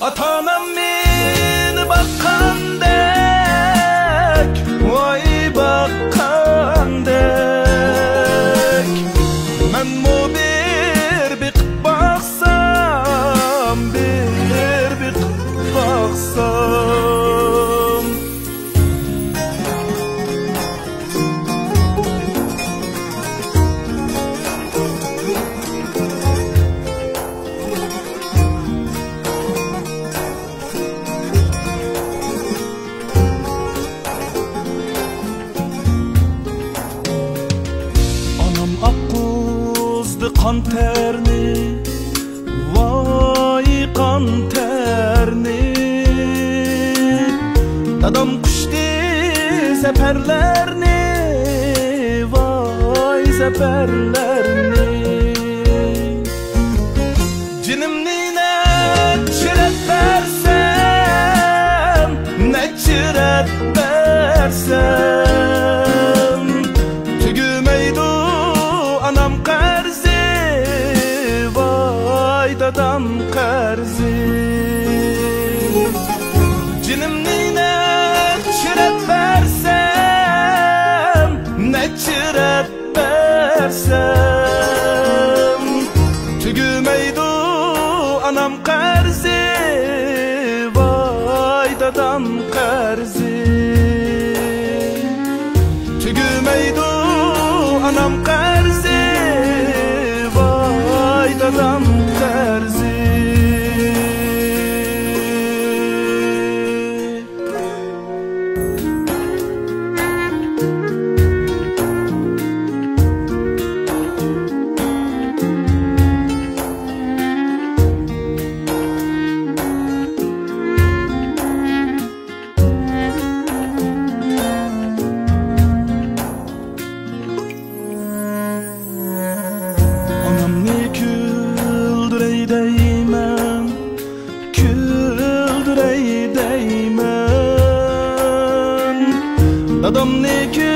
Ata-anam meni bakkandek, vay bakkandek. Men mo bir biqib baksam, bir biqib baksam. Kan terni, vay kan terni. Dadam kuşti seferlerini, vay seferlerini. Cinimni ne çiret versem, ne çiret versem. Tügümeydu anam karzi, dadam karzi. Cinimni ne çiret versem, ne çiret versem. Tügümeydu anam karzi, vay dadam karzi. Tügümeydu anam karzi, vay dadam karzi. Dadam ne ki